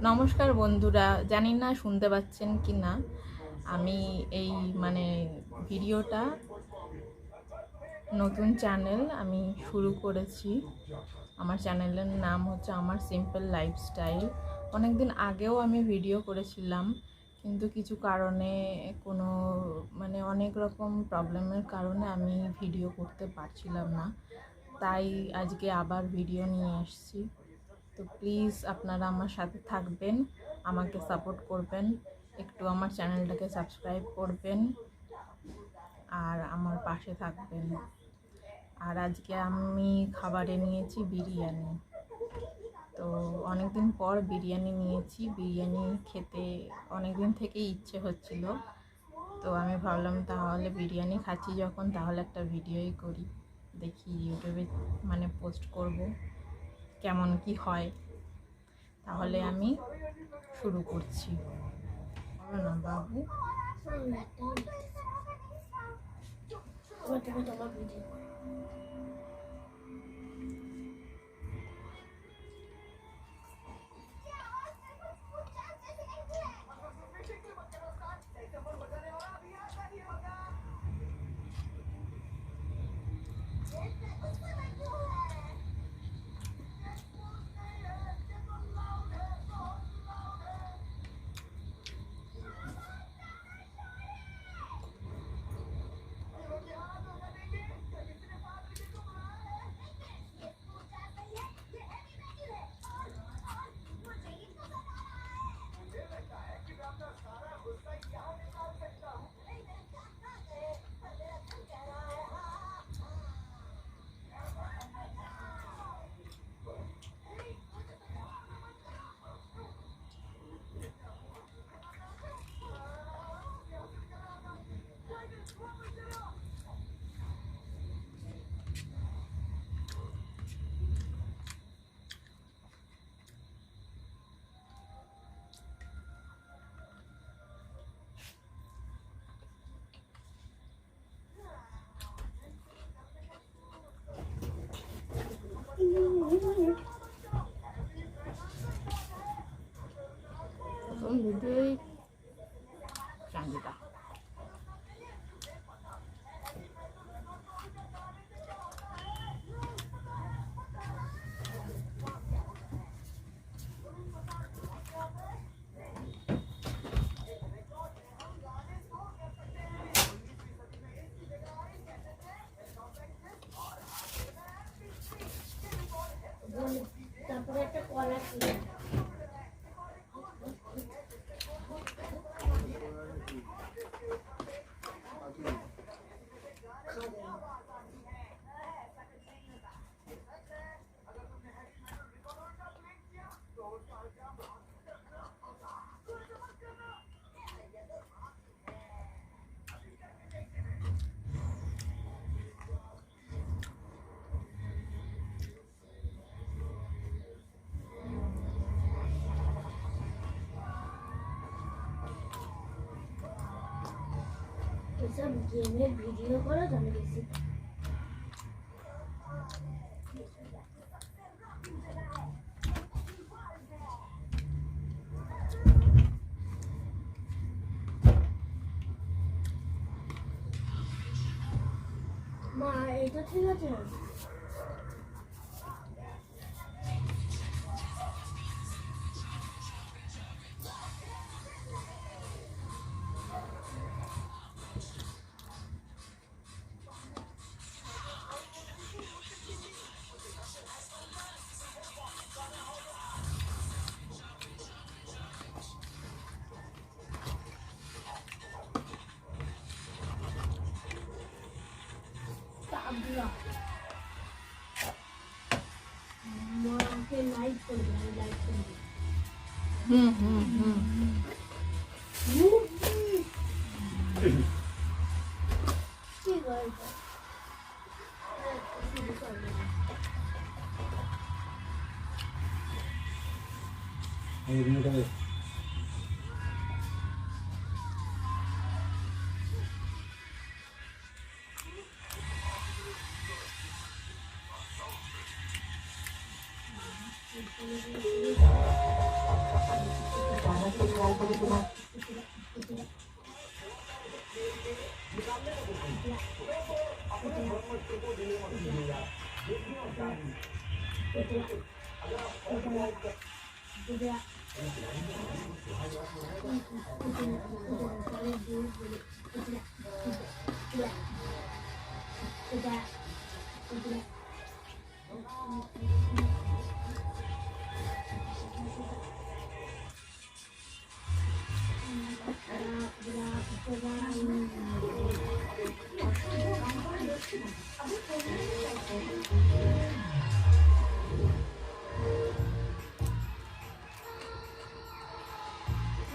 নমস্কার বন্ধুরা, জানি না শুনতে পাচ্ছেন কি না। আমি এই ভিডিওটা নতুন চ্যানেল আমি শুরু করেছি। আমার চ্যানেলের নাম হচ্ছে আমার সিম্পল লাইফস্টাইল। অনেক দিন আগেও আমি ভিডিও করেছিলাম, কিন্তু কিছু কারণে কোনো অনেক রকম প্রবলেমের কারণে আমি ভিডিও করতে পারছিলাম না। তাই আজকে আবার ভিডিও নিয়ে এসেছি। তো প্লিজ আপনারা আমার সাথে থাকবেন, আমাকে সাপোর্ট করবেন, একটু আমার চ্যানেলটাকে সাবস্ক্রাইব করবেন আর আমার পাশে থাকবেন। আর আজকে আমি খাবারে নিয়েছি বিরিয়ানি। তো অনেকদিন পর বিরিয়ানি নিয়েছি। বিরিয়ানি খেতে অনেকদিন থেকেই ইচ্ছে হচ্ছিল। তো আমি ভাবলাম তাহলে বিরিয়ানি খাচ্ছি যখন, তাহলে একটা ভিডিওই করি, দেখি ইউটিউবে পোস্ট করব কেমন কি হয়। তাহলে আমি শুরু করছি। বলো না বাবু। ভিডিওই চাঁদিটা তারপরে একটা কলা ছিল। এসব গেমের ভিডিও করো জানো বেশি। মা এটা ঠিক আছে। মাকে লাইক করবে, লাইক করবে। কি করবে?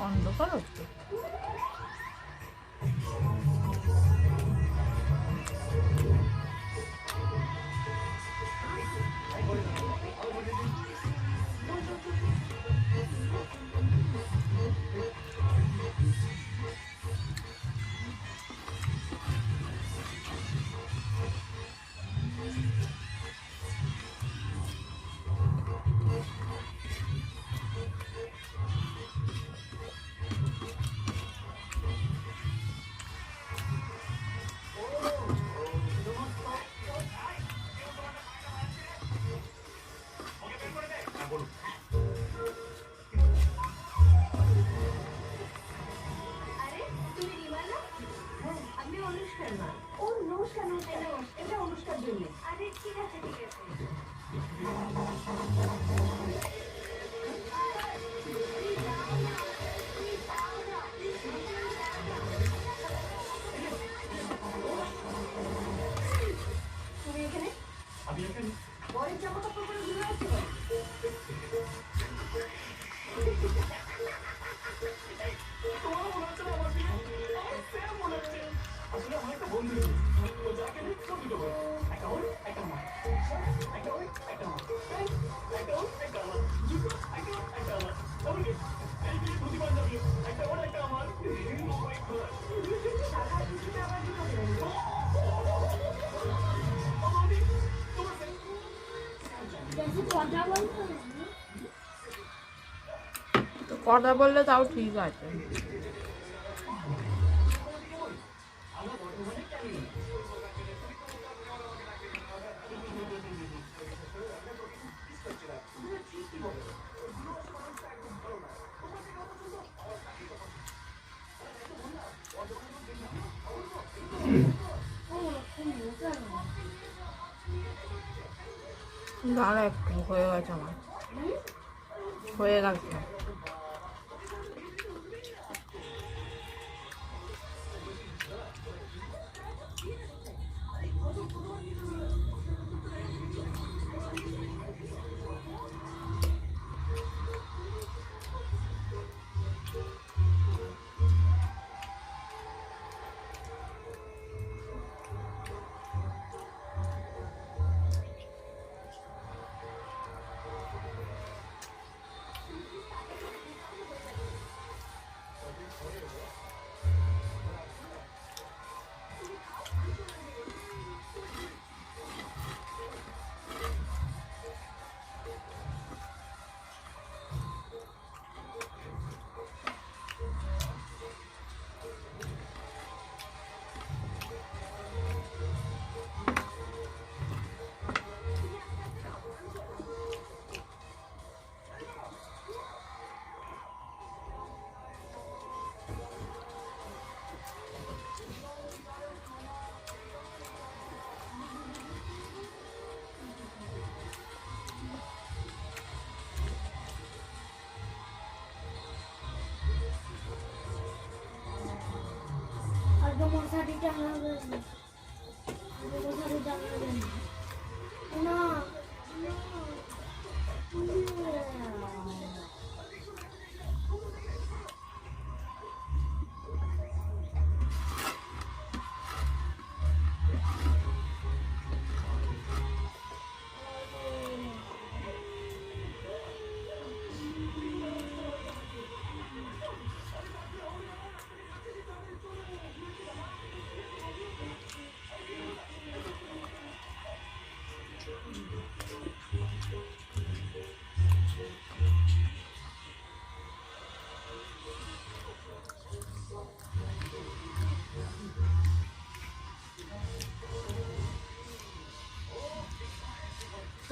অন্ধকার হচ্ছে। তো কথা বললে তাও ঠিক আছে। দাঁড়া একটু, হয়ে গেছে আমার, হয়ে গেছে। মশারিটা হবে না।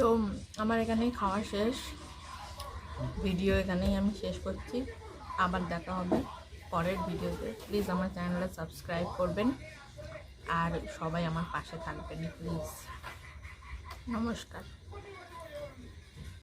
তো আমার এখানেই খাওয়া শেষ, ভিডিও এখানেই আমি শেষ করছি। আবার দেখা হবে পরের ভিডিওতে। প্লিজ আমার চ্যানেলটা সাবস্ক্রাইব করবেন আর সবাই আমার পাশে থাকবেন প্লিজ। নমস্কার।